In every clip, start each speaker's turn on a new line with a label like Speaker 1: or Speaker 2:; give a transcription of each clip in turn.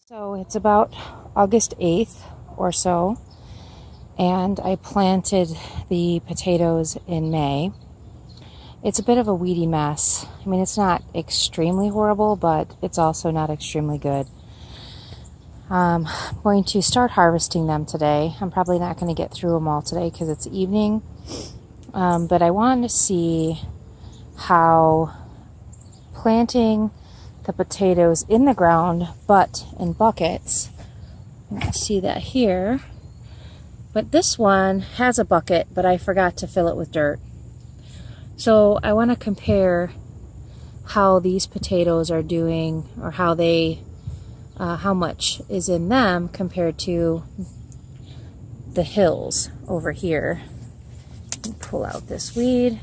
Speaker 1: So it's about August 8th or so, and I planted the potatoes in May. It's a bit of a weedy mess. I mean, it's not extremely horrible, but it's also not extremely good. I'm going to start harvesting them today. I'm probably not going to get through them all today because it's evening, but I wanted to see how planting the potatoes in the ground, but in buckets. You can see that here. But this one has a bucket, but I forgot to fill it with dirt. So I want to compare how these potatoes are doing, or how much is in them compared to the hills over here. Pull out this weed.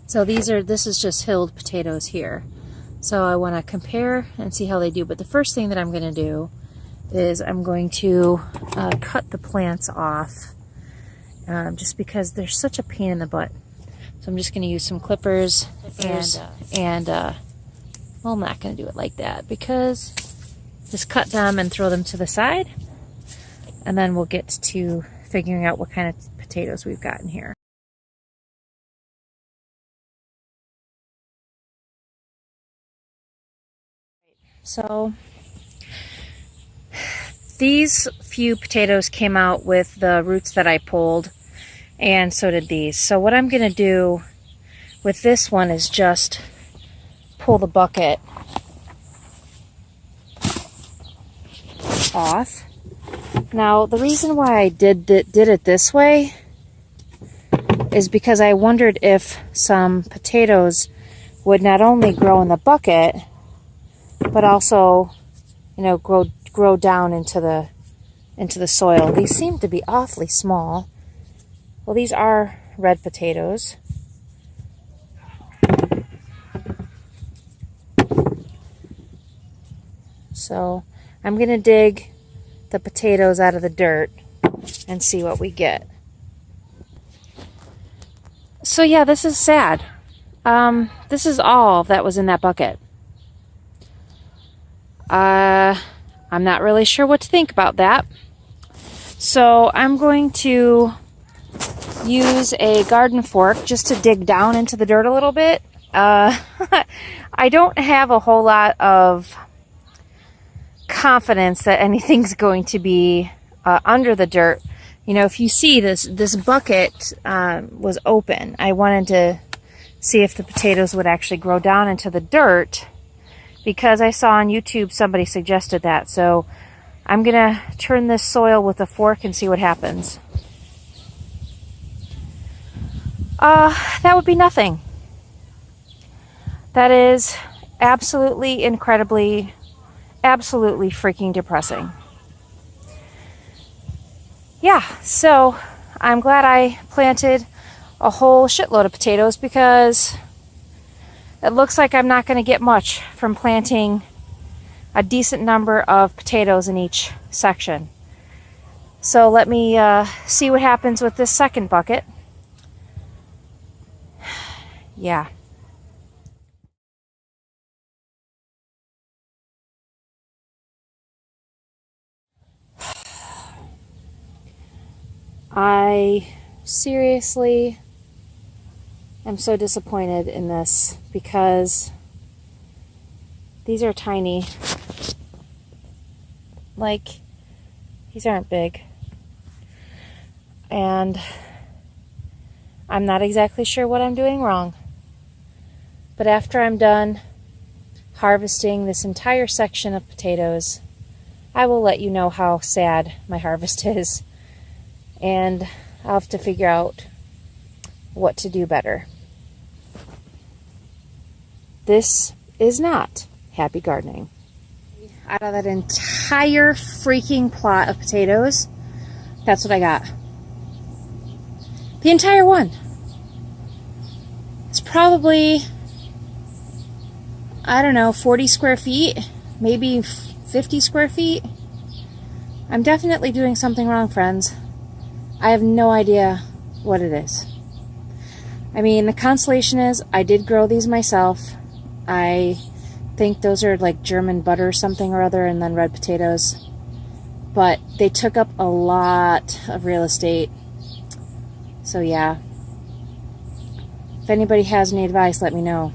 Speaker 1: So this is just hilled potatoes here. So I want to compare and see how they do. But the first thing that I'm going to do is I'm going to cut the plants off, just because they're such a pain in the butt. So I'm just going to use some clippers and well, I'm not going to do it like that, because just cut them and throw them to the side, and then we'll get to figuring out what kind of potatoes we've got in here. So these few potatoes came out with the roots that I pulled, and so did these. So what I'm going to do with this one is just pull the bucket off. Now, the reason why I did it this way is because I wondered if some potatoes would not only grow in the bucket, but also, you know, grow down into the soil. These seem to be awfully small. Well, these are red potatoes. So I'm going to dig the potatoes out of the dirt and see what we get. So yeah, this is sad. This is all that was in that bucket. I'm not really sure what to think about that. So I'm going to use a garden fork just to dig down into the dirt a little bit. I don't have a whole lot of confidence that anything's going to be under the dirt. You know, if you see this bucket was open. I wanted to see if the potatoes would actually grow down into the dirt, because I saw on YouTube somebody suggested that. So I'm gonna turn this soil with a fork and see what happens. That would be nothing. That is absolutely, incredibly, absolutely freaking depressing. Yeah, so I'm glad I planted a whole shitload of potatoes, because it looks like I'm not going to get much from planting a decent number of potatoes in each section. So let me see what happens with this second bucket. Yeah. I seriously am so disappointed in this, because these are tiny. Like, these aren't big. And I'm not exactly sure what I'm doing wrong. But after I'm done harvesting this entire section of potatoes, I will let you know how sad my harvest is. And I'll have to figure out what to do better. This is not happy gardening. Out of that entire freaking plot of potatoes, that's what I got. The entire one. It's probably, I don't know, 40 square feet, maybe 50 square feet. I'm definitely doing something wrong, friends. I have no idea what it is. I mean, the consolation is I did grow these myself. I think those are like German butter something or other, and then red potatoes. But they took up a lot of real estate. So yeah. If anybody has any advice, let me know.